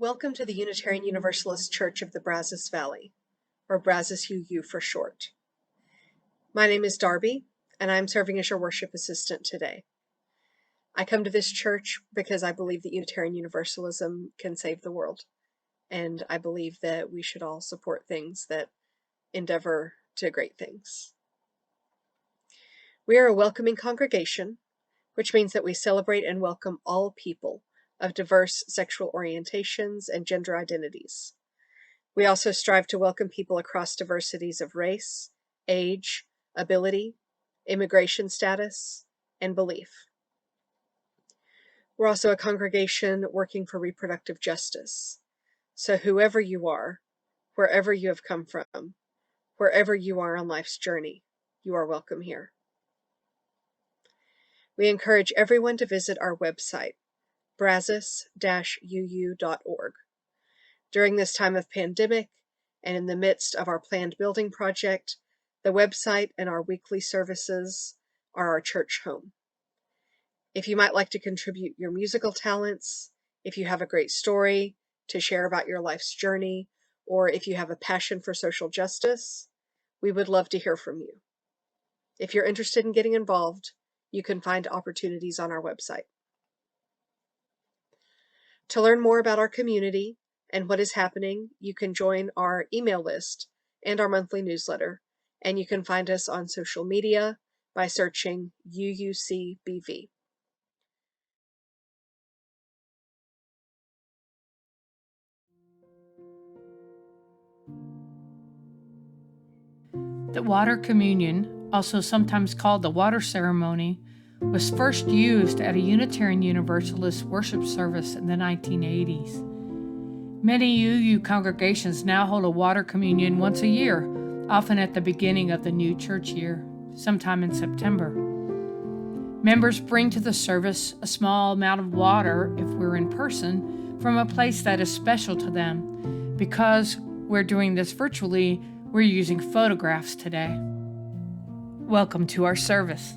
Welcome to the Unitarian Universalist Church of the Brazos Valley, or Brazos UU for short. My name is Darby, and I'm serving as your worship assistant today. I come to this church because I believe that Unitarian Universalism can save the world, and I believe that we should all support things that endeavor to great things. We are a welcoming congregation, which means that we celebrate and welcome all people of diverse sexual orientations and gender identities. We also strive to welcome people across diversities of race, age, ability, immigration status, and belief. We're also a congregation working for reproductive justice. So whoever you are, wherever you have come from, wherever you are on life's journey, you are welcome here. We encourage everyone to visit our website, brazos-uu.org. During this time of pandemic and in the midst of our planned building project, the website and our weekly services are our church home. If you might like to contribute your musical talents, if you have a great story to share about your life's journey, or if you have a passion for social justice, we would love to hear from you. If you're interested in getting involved, you can find opportunities on our website. To learn more about our community and what is happening, you can join our email list and our monthly newsletter, and you can find us on social media by searching UUCBV. The water communion, also sometimes called the water ceremony, was first used at a Unitarian Universalist worship service in the 1980s. Many UU congregations now hold a water communion once a year, often at the beginning of the new church year, sometime in September. Members bring to the service a small amount of water, if we're in person, from a place that is special to them. Because we're doing this virtually, we're using photographs today. Welcome to our service.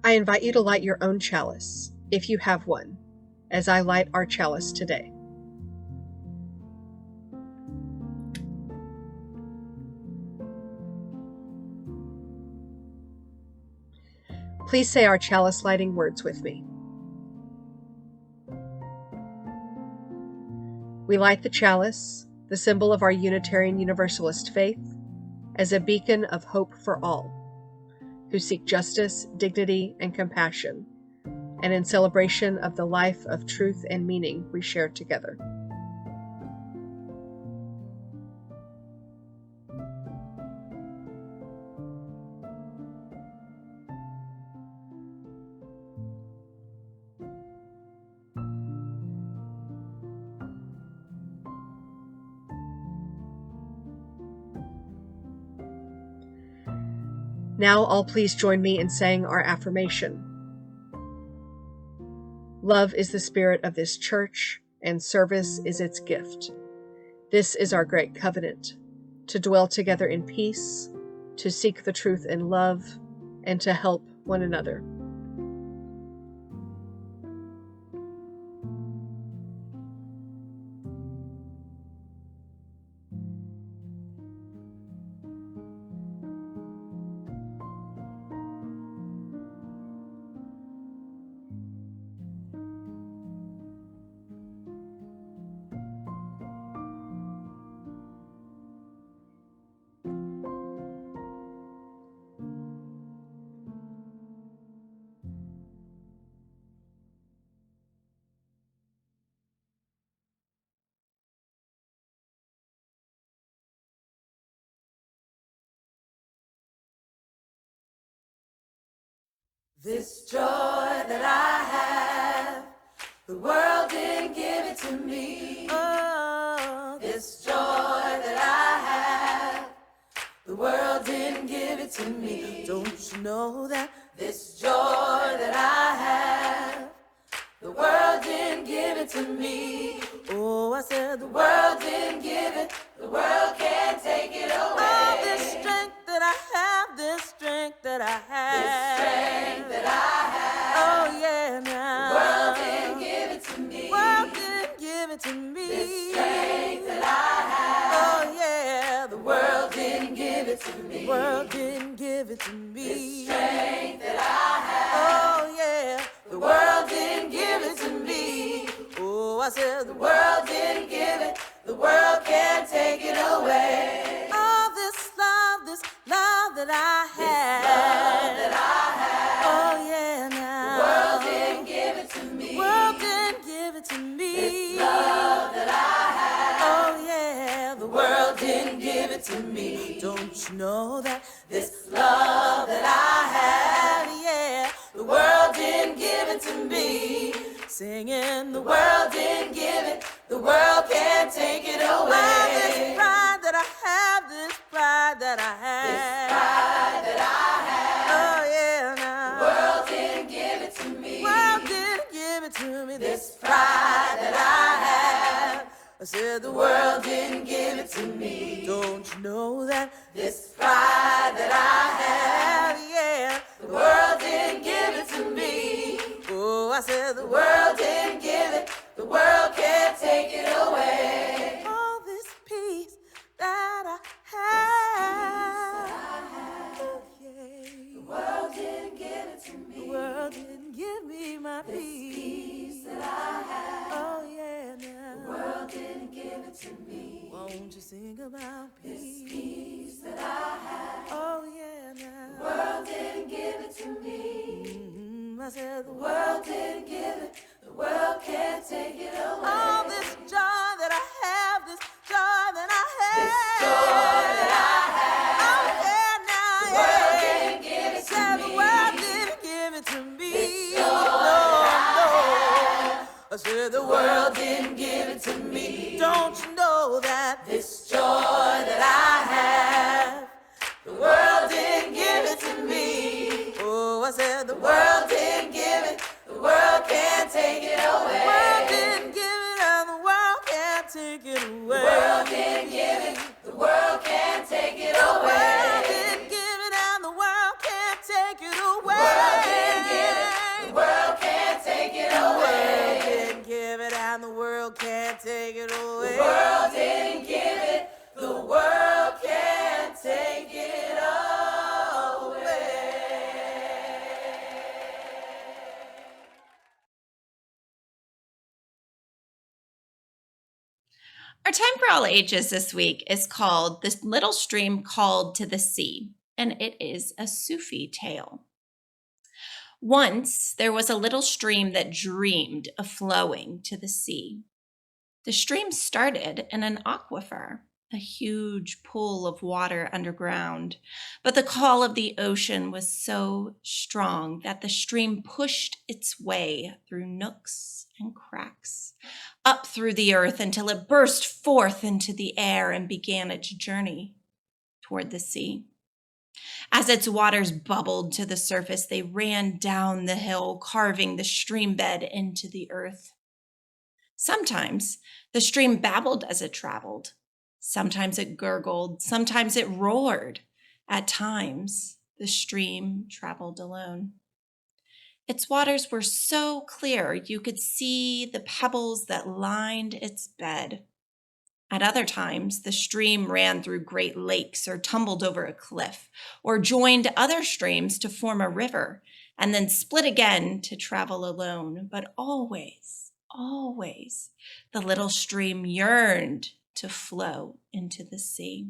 I invite you to light your own chalice, if you have one, as I light our chalice today. Please say our chalice lighting words with me. We light the chalice, the symbol of our Unitarian Universalist faith, as a beacon of hope for all who seek justice, dignity, and compassion, and in celebration of the life of truth and meaning we share together. Now all please join me in saying our affirmation. Love is the spirit of this church, and service is its gift. This is our great covenant, to dwell together in peace, to seek the truth in love, and to help one another. This joy that I have, the world didn't give it to me. Oh, this joy that I have, the world didn't give it to me. Don't you know that? This joy that I have, the world didn't give it to me. Oh, I said the world didn't give it, the world can't take it away. Oh, this strength that I have, this strength that I have, this strength that I have. I said the world didn't give it, the world can't take it away. All this love that I had. This love that I had. Oh yeah, now. The world didn't give it to me. The world didn't give it to me. This love that I had. Oh yeah, the world didn't give it to me. Don't you know that this love that I had, yeah, the world didn't give it to me. Singing, the world didn't give it, the world can't take it away. This pride that I have, this pride that I have. This pride that I have. Oh yeah, now. The world didn't give it to me. The world didn't give it to me. This pride that I have. I said the world didn't give it to me. Don't you know that this pride that I have, yeah, the world didn't give it to me. Oh, I said the world didn't give it, the world can't take it away. All this peace that I have, okay. The world didn't give it to me. The world didn't give me my peace that I have. Oh yeah, now. The world didn't give it to me. Won't you sing about peace? This peace that I have. Oh yeah, now. The world didn't give it to me. I said the world didn't give it, the world can't take it away. All this joy that I have, this joy that I have. This joy that I have. Oh yeah, now, the world didn't give it to me. The world didn't give it to me. This joy that I have. I said the world didn't give it to me. Don't you know that this joy that I have, the world didn't give it to me. Oh, I said the world didn't give it, the world can't take it away. The world didn't give it and the world can't take it away. The world didn't give it, the world can't take it away. The world didn't give it and the world can't take it away. The world didn't give it, the world can't take it away. The world didn't give it and the world can't take it away. The world didn't give it, the world can't take it away. Our time for all ages this week is called "This Little Stream Called to the Sea," and it is a Sufi tale. Once there was a little stream that dreamed of flowing to the sea. The stream started in an aquifer, a huge pool of water underground, but the call of the ocean was so strong that the stream pushed its way through nooks and cracks, up through the earth until it burst forth into the air and began its journey toward the sea. As its waters bubbled to the surface, they ran down the hill, carving the stream bed into the earth. Sometimes the stream babbled as it traveled. Sometimes it gurgled. Sometimes it roared. At times, the stream traveled alone. Its waters were so clear you could see the pebbles that lined its bed. At other times, the stream ran through great lakes or tumbled over a cliff or joined other streams to form a river and then split again to travel alone. But always, the little stream yearned to flow into the sea.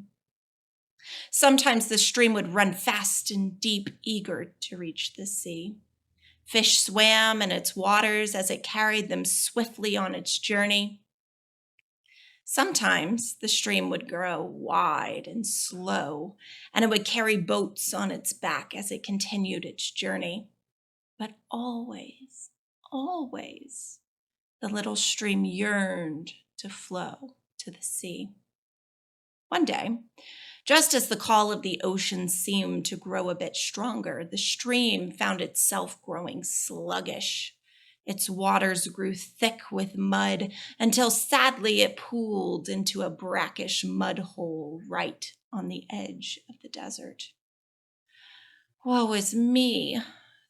Sometimes the stream would run fast and deep, eager to reach the sea. Fish swam in its waters as it carried them swiftly on its journey. Sometimes the stream would grow wide and slow, and it would carry boats on its back as it continued its journey. But always, the little stream yearned to flow to the sea. One day, just as the call of the ocean seemed to grow a bit stronger, the stream found itself growing sluggish. Its waters grew thick with mud until sadly it pooled into a brackish mud hole right on the edge of the desert. "Woe is me,"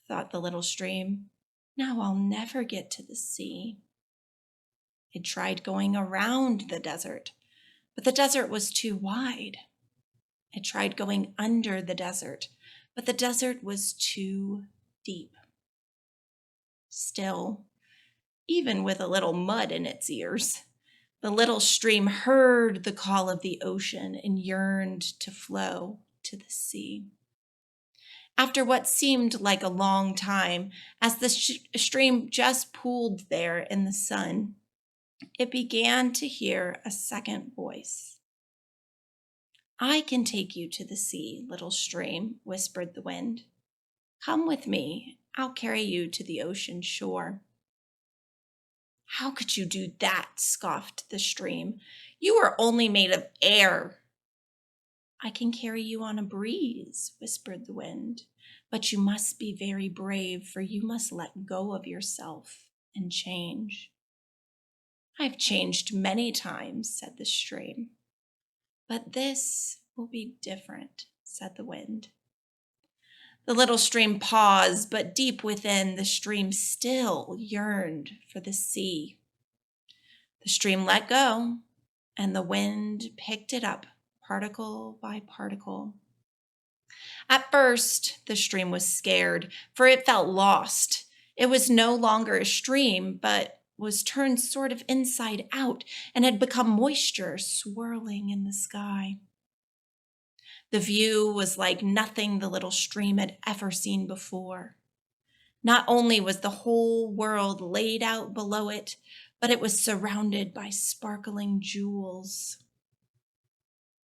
thought the little stream. "Now I'll never get to the sea." It tried going around the desert, but the desert was too wide. It tried going under the desert, but the desert was too deep. Still, even with a little mud in its ears. The little stream heard the call of the ocean and yearned to flow to the sea. After what seemed like a long time, as the stream just pooled there in the sun, it began to hear a second voice. "I can take you to the sea, little stream," whispered the wind. "Come with me. I'll carry you to the ocean shore." "How could you do that?" scoffed the stream. "You are only made of air." "I can carry you on a breeze," whispered the wind. "But you must be very brave, for you must let go of yourself and change." "I've changed many times," said the stream. "But this will be different," said the wind. The little stream paused, but deep within, the stream still yearned for the sea. The stream let go, and the wind picked it up particle by particle. At first, the stream was scared, for it felt lost. It was no longer a stream, but was turned sort of inside out and had become moisture swirling in the sky. The view was like nothing the little stream had ever seen before. Not only was the whole world laid out below it, but it was surrounded by sparkling jewels.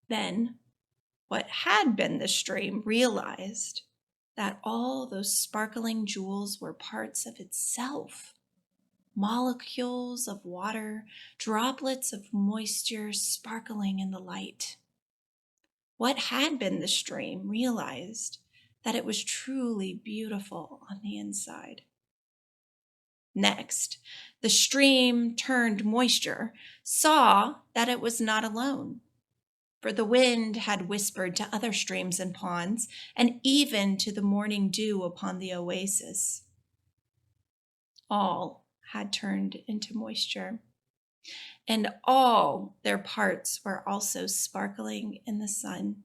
Then, what had been the stream realized that all those sparkling jewels were parts of itself. Molecules of water, droplets of moisture sparkling in the light. What had been the stream realized that it was truly beautiful on the inside. Next, the stream turned moisture, saw that it was not alone, for the wind had whispered to other streams and ponds, and even to the morning dew upon the oasis. All had turned into moisture, and all their parts were also sparkling in the sun.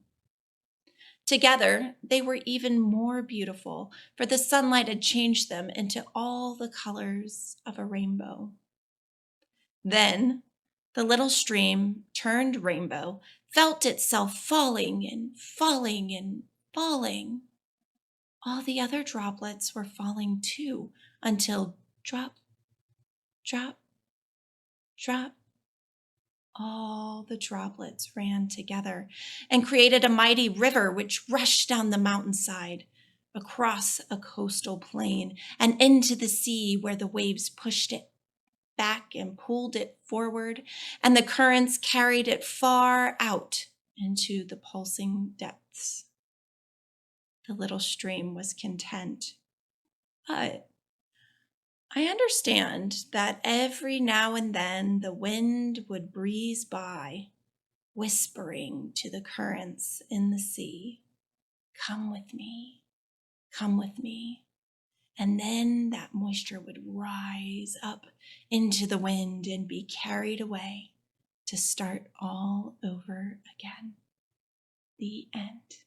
Together, they were even more beautiful, for the sunlight had changed them into all the colors of a rainbow. Then the little stream turned rainbow, felt itself falling and falling and falling. All the other droplets were falling too, until drop, drop, drop. All the droplets ran together and created a mighty river which rushed down the mountainside, across a coastal plain, and into the sea where the waves pushed it back and pulled it forward, and the currents carried it far out into the pulsing depths. The little stream was content, but I understand that every now and then the wind would breeze by, whispering to the currents in the sea, "Come with me, come with me." And then that moisture would rise up into the wind and be carried away to start all over again. The end.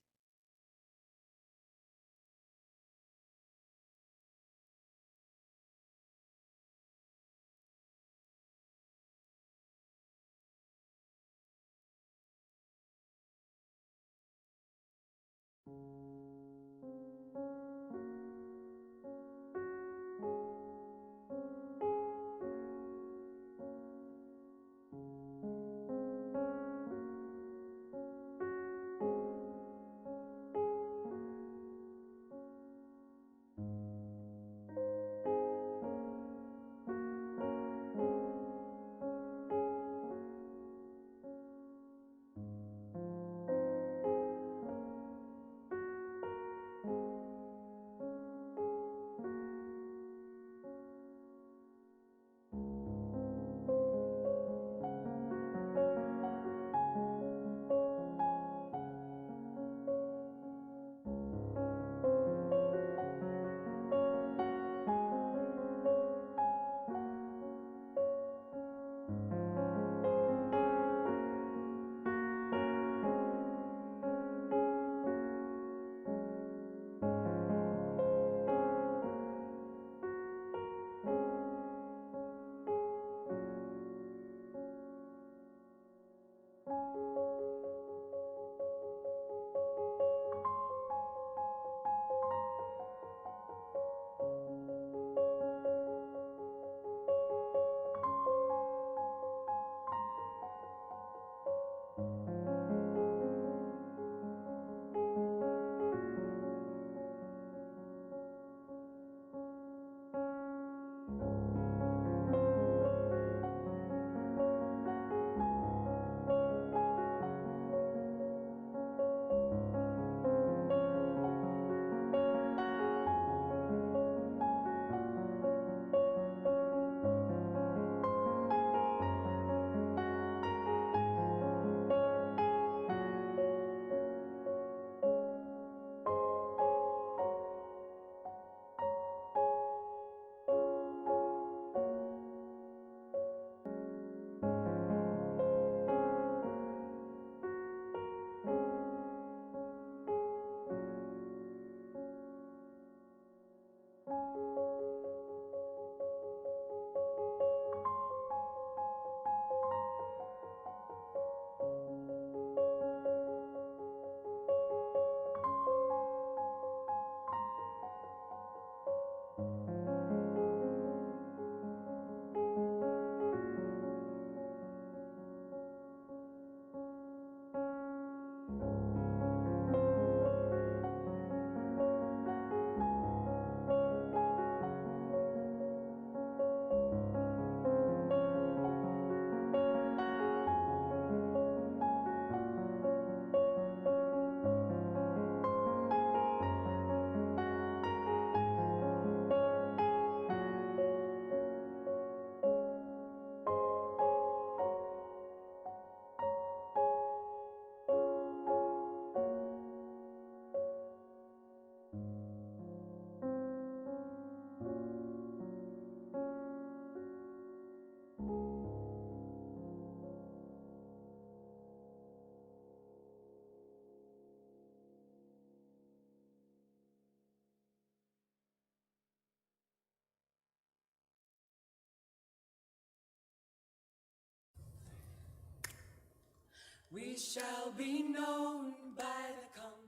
We shall be known by the company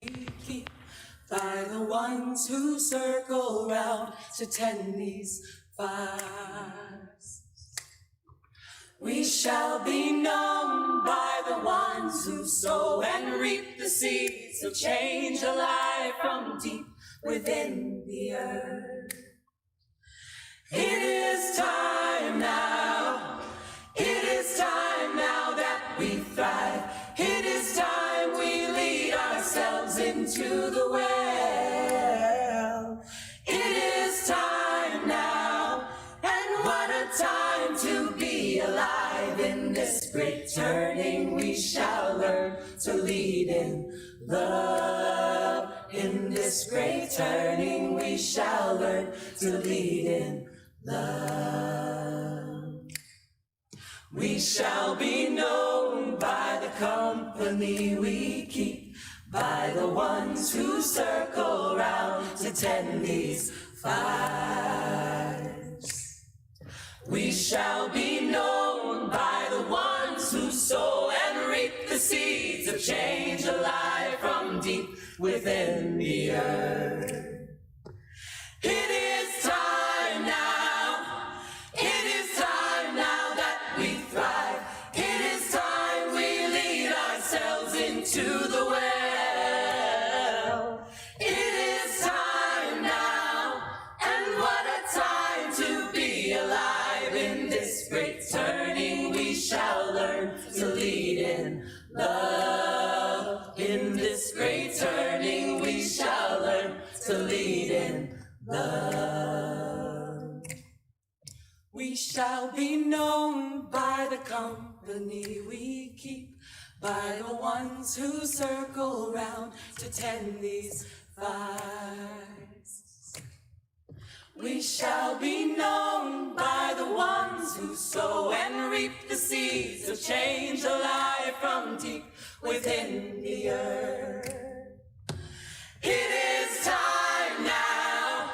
we keep, by the ones who circle round to tend these fires. We shall be known by the ones who sow and reap the seeds of change alive from deep within the earth. It is time now. It is time now that we thrive. It is time we lead ourselves into the well. It is time now, and what a time to be alive. In this great turning we shall learn to lead in love. In this great turning we shall learn to lead in love. We shall be known by the company we keep, by the ones who circle round to tend these fires. We shall be known by the ones who sow and reap the seeds of change alive from deep within the earth. It is time now. It is time now that we thrive. It is time we lead ourselves into the well. It is time now, and what a time to be alive. In this great turning we shall learn to lead in love. In this great turning we shall learn to lead in love. We shall be known by the company we keep, by the ones who circle round to tend these fires. We shall be known by the ones who sow and reap the seeds of change alive from deep within the earth. It is time now.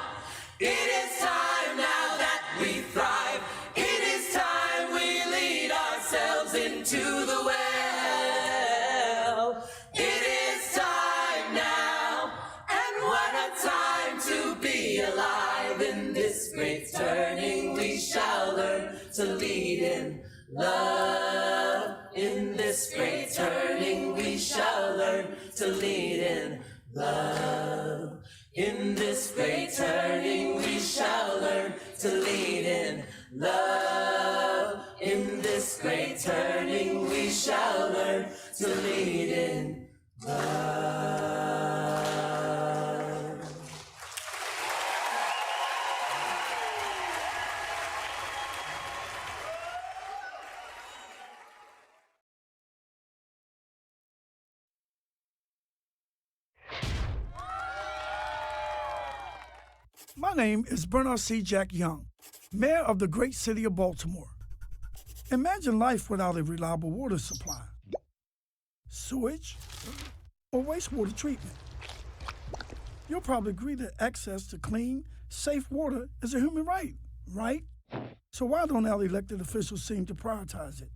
It is time now that we thrive. It is time we lead ourselves into the well. It is time now, and what a time to be alive. In this great turning we shall learn to lead in love. In this great turning we shall learn to lead in love. In this great turning we shall learn to lead in love. In this great turning we shall learn to lead in love. My name is Bernard C. Jack Young, Mayor of the great city of Baltimore. Imagine life without a reliable water supply, sewage, or wastewater treatment. You'll probably agree that access to clean, safe water is a human right, right? So why don't our elected officials seem to prioritize it?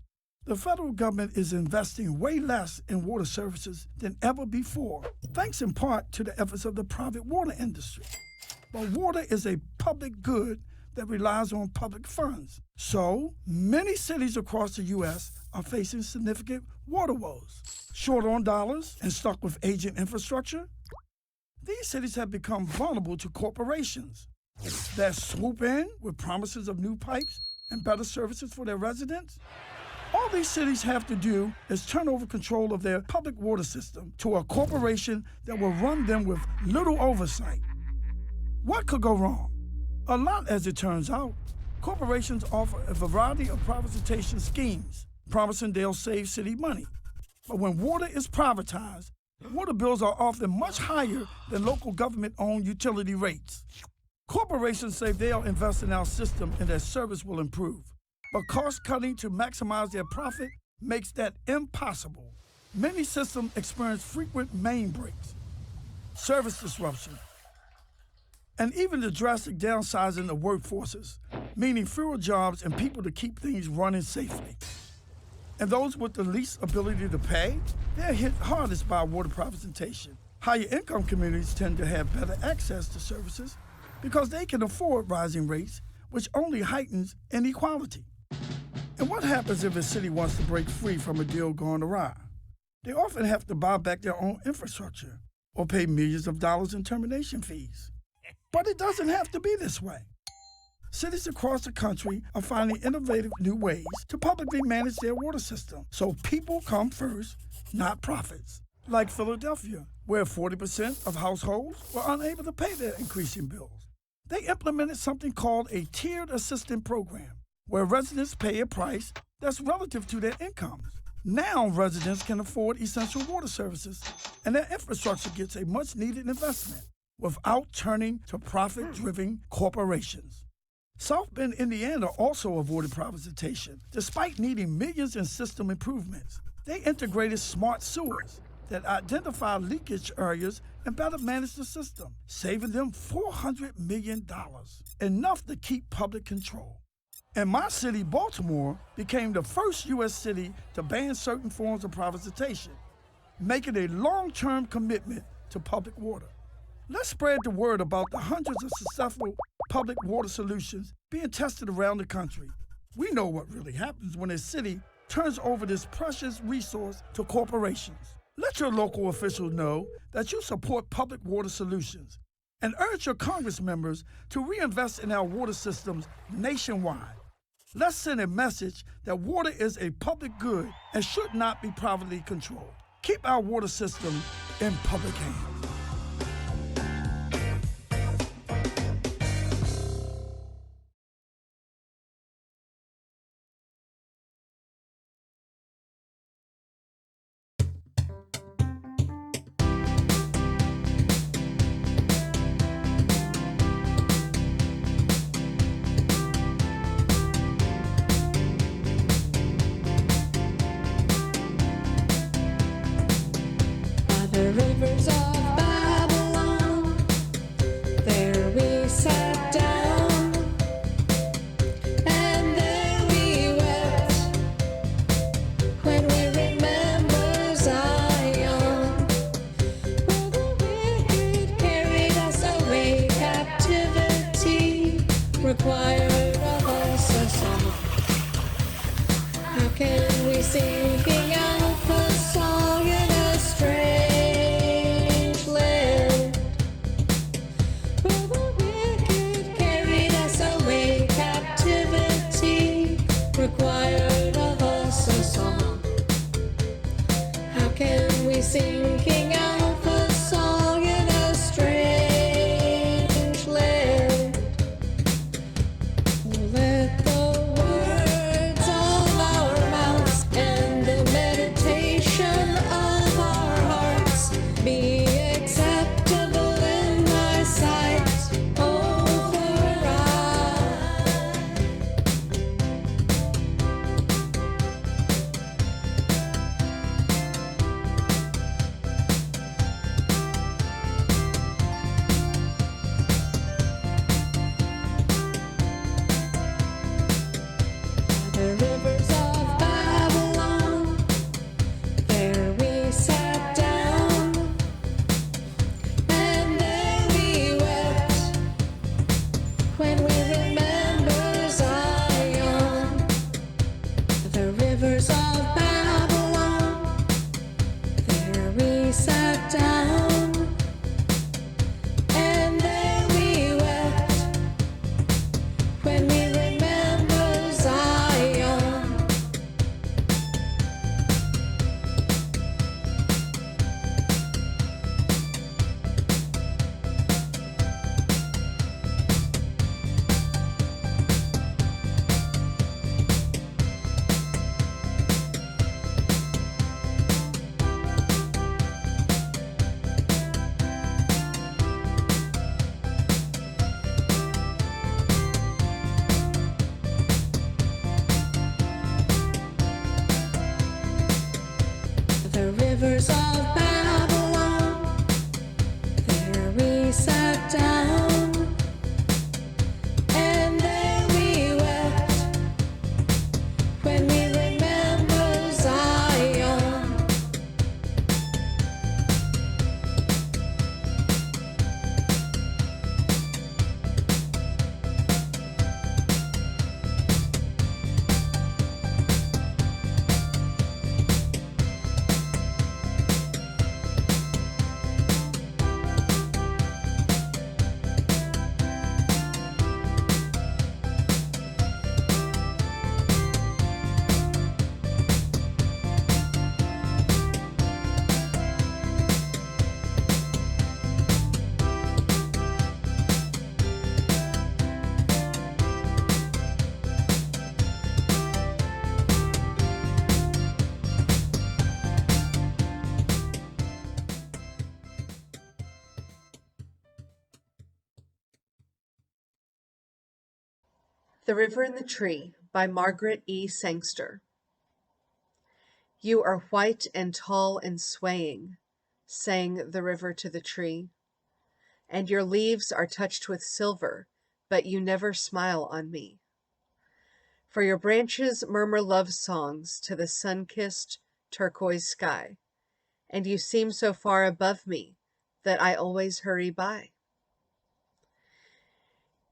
The federal government is investing way less in water services than ever before, thanks in part to the efforts of the private water industry. But water is a public good that relies on public funds. So, many cities across the U.S. are facing significant water woes. Short on dollars and stuck with aging infrastructure, these cities have become vulnerable to corporations that swoop in with promises of new pipes and better services for their residents. All these cities have to do is turn over control of their public water system to a corporation that will run them with little oversight. What could go wrong? A lot, as it turns out. Corporations offer a variety of privatization schemes, promising they'll save city money. But when water is privatized, water bills are often much higher than local government-owned utility rates. Corporations say they'll invest in our system and their service will improve. But cost-cutting to maximize their profit makes that impossible. Many systems experience frequent main breaks, service disruption, and even the drastic downsizing of workforces, meaning fewer jobs and people to keep things running safely. And those with the least ability to pay, they're hit hardest by water privatization. Higher income communities tend to have better access to services because they can afford rising rates, which only heightens inequality. And what happens if a city wants to break free from a deal gone awry? They often have to buy back their own infrastructure or pay millions of dollars in termination fees. But it doesn't have to be this way. Cities across the country are finding innovative new ways to publicly manage their water system so people come first, not profits. Like Philadelphia, where 40% of households were unable to pay their increasing bills. They implemented something called a tiered assistance program, where residents pay a price that's relative to their incomes. Now residents can afford essential water services, and their infrastructure gets a much-needed investment without turning to profit-driven corporations. South Bend, Indiana also avoided privatization, despite needing millions in system improvements. They integrated smart sewers that identify leakage areas and better manage the system, saving them $400 million, enough to keep public control. And my city, Baltimore, became the first U.S. city to ban certain forms of privatization, making a long-term commitment to public water. Let's spread the word about the hundreds of successful public water solutions being tested around the country. We know what really happens when a city turns over this precious resource to corporations. Let your local officials know that you support public water solutions and urge your Congress members to reinvest in our water systems nationwide. Let's send a message that water is a public good and should not be privately controlled. Keep our water system in public hands. The rivers of The River and the Tree by Margaret E. Sangster. You are white and tall and swaying, sang the river to the tree, and your leaves are touched with silver, but you never smile on me. For your branches murmur love songs to the sun-kissed turquoise sky, and you seem so far above me that I always hurry by.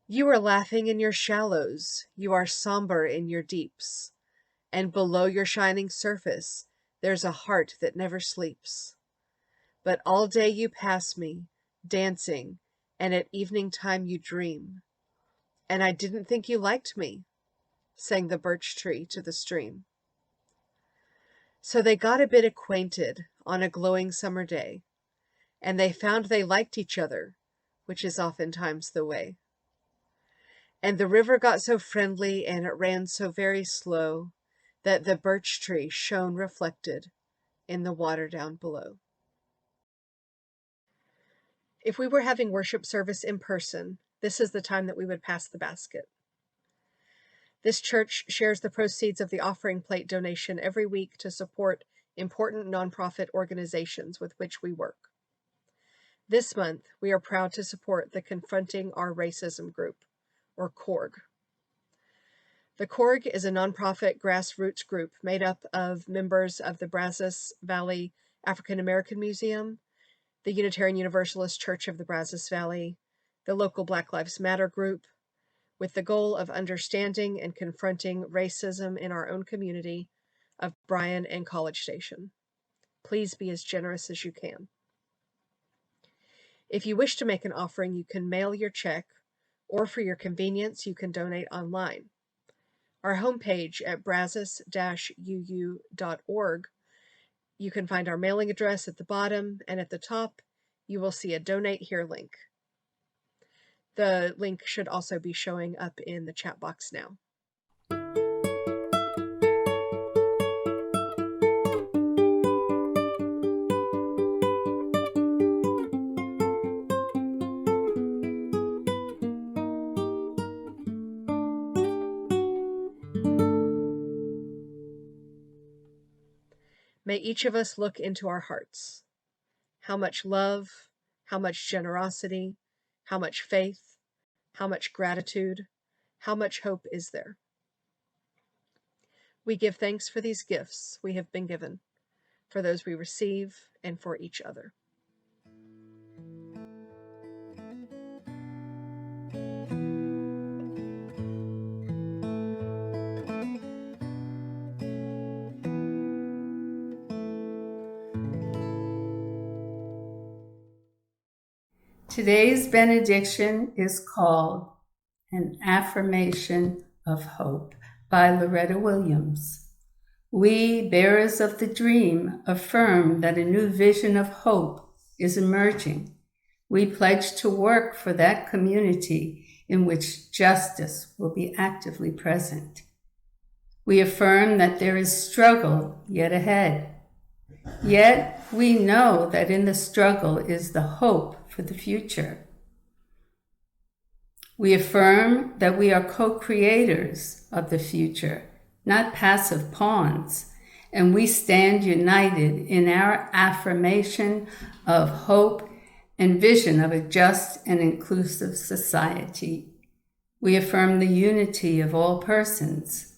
You are laughing in your shallows, you are somber in your deeps, and below your shining surface there's a heart that never sleeps. But all day you pass me, dancing, and at evening time you dream. And I didn't think you liked me, sang the birch tree to the stream. So they got a bit acquainted on a glowing summer day, and they found they liked each other, which is oftentimes the way. And the river got so friendly and it ran so very slow that the birch tree shone reflected in the water down below. If we were having worship service in person, this is the time that we would pass the basket. This church shares the proceeds of the offering plate donation every week to support important nonprofit organizations with which we work. This month, we are proud to support the Confronting Our Racism group, or CORG. The CORG is a nonprofit grassroots group made up of members of the Brazos Valley African American Museum, the Unitarian Universalist Church of the Brazos Valley, the local Black Lives Matter group, with the goal of understanding and confronting racism in our own community of Bryan and College Station. Please be as generous as you can. If you wish to make an offering, you can mail your check, or for your convenience, you can donate online. Our homepage at brazos-uu.org, you can find our mailing address at the bottom, and at the top, you will see a Donate Here link. The link should also be showing up in the chat box now. May each of us look into our hearts. How much love, how much generosity, how much faith, how much gratitude, how much hope is there? We give thanks for these gifts we have been given, for those we receive, and for each other. Today's benediction is called An Affirmation of Hope by Loretta Williams. We, bearers of the dream, affirm that a new vision of hope is emerging. We pledge to work for that community in which justice will be actively present. We affirm that there is struggle yet ahead. Yet we know that in the struggle is the hope for the future. We affirm that we are co-creators of the future, not passive pawns, and we stand united in our affirmation of hope and vision of a just and inclusive society. We affirm the unity of all persons.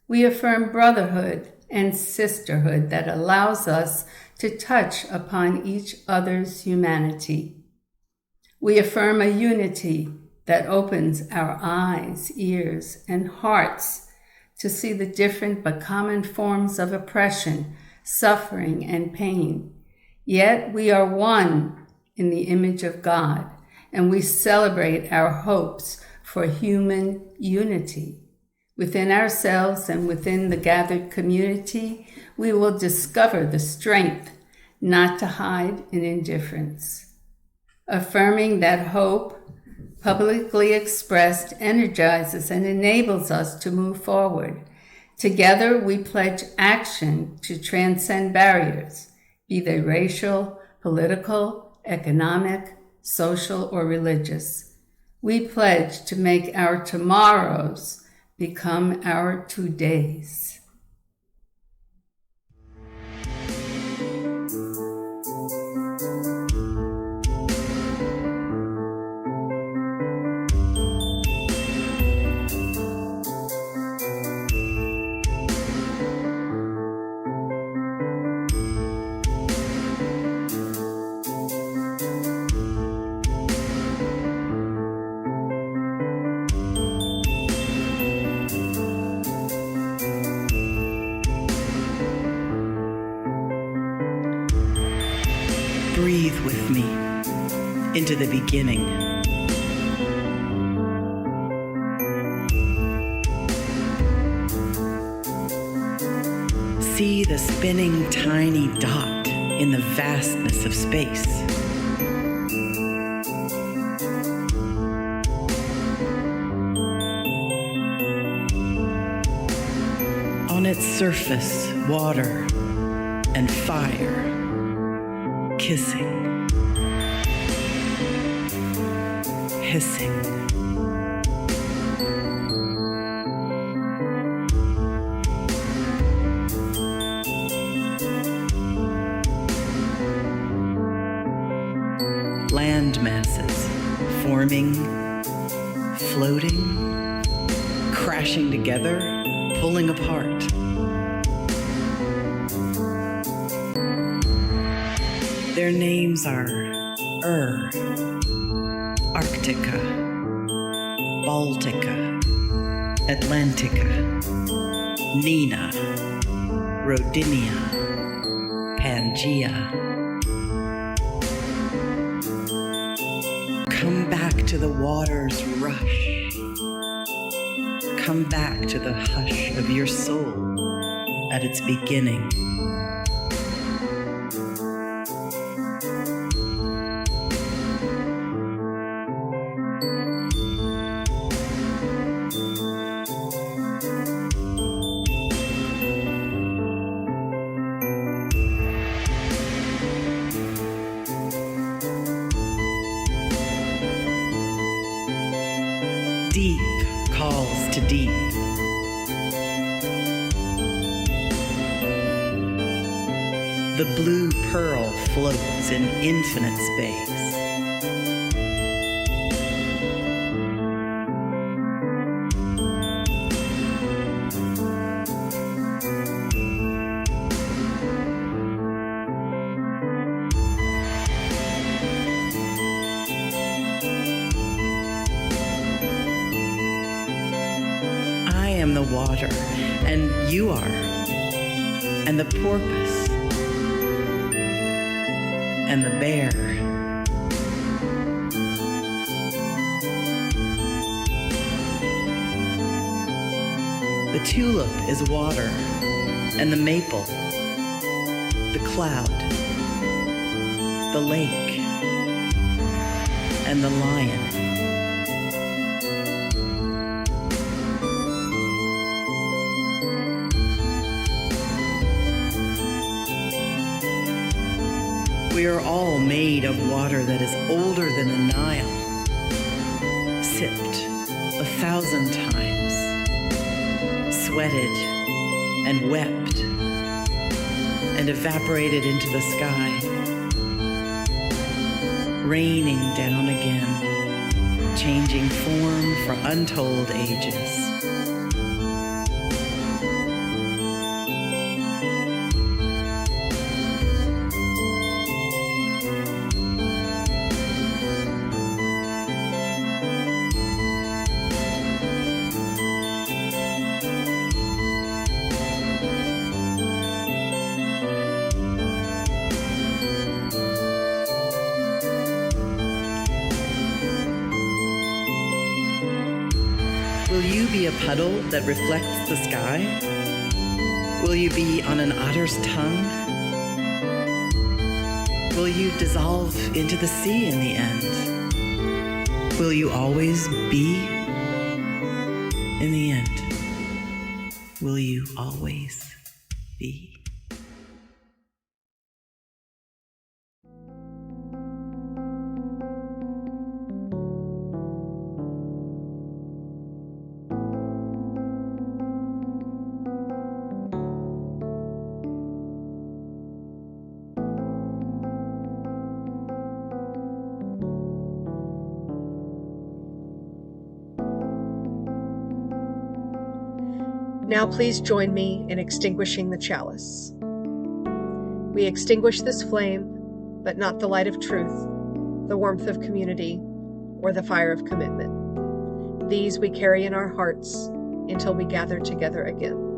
We affirm brotherhood and sisterhood that allows us to touch upon each other's humanity. We affirm a unity that opens our eyes, ears, and hearts to see the different but common forms of oppression, suffering, and pain. Yet we are one in the image of God, and we celebrate our hopes for human unity. Within ourselves and within the gathered community, we will discover the strength not to hide in indifference. Affirming that hope, publicly expressed, energizes and enables us to move forward. Together, we pledge action to transcend barriers, be they racial, political, economic, social, or religious. We pledge to make our tomorrows become our todays. Breathe with me into the beginning. See the spinning tiny dot in the vastness of space. On its surface, water and fire kissing, hissing. Land masses forming, floating, crashing together, pulling apart. Their names are Arctica, Baltica, Atlantica, Nina, Rodinia, Pangea. Come back to the water's rush. Come back to the hush of your soul at its beginning. Deep calls to deep. The blue pearl floats in infinite space. I am the water, and you are, and the porpoise, and the bear. The tulip is water, and the maple, the cloud, the lake, and the lion. We are all made of water that is older than the Nile, sipped 1,000 times, sweated and wept, and evaporated into the sky, raining down again, changing form for untold ages. Will you be a puddle that reflects the sky? Will you be on an otter's tongue? Will you dissolve into the sea in the end? Will you always be in the end? Will you always be? Now please join me in extinguishing the chalice. We extinguish this flame, but not the light of truth, the warmth of community, or the fire of commitment. These we carry in our hearts until we gather together again.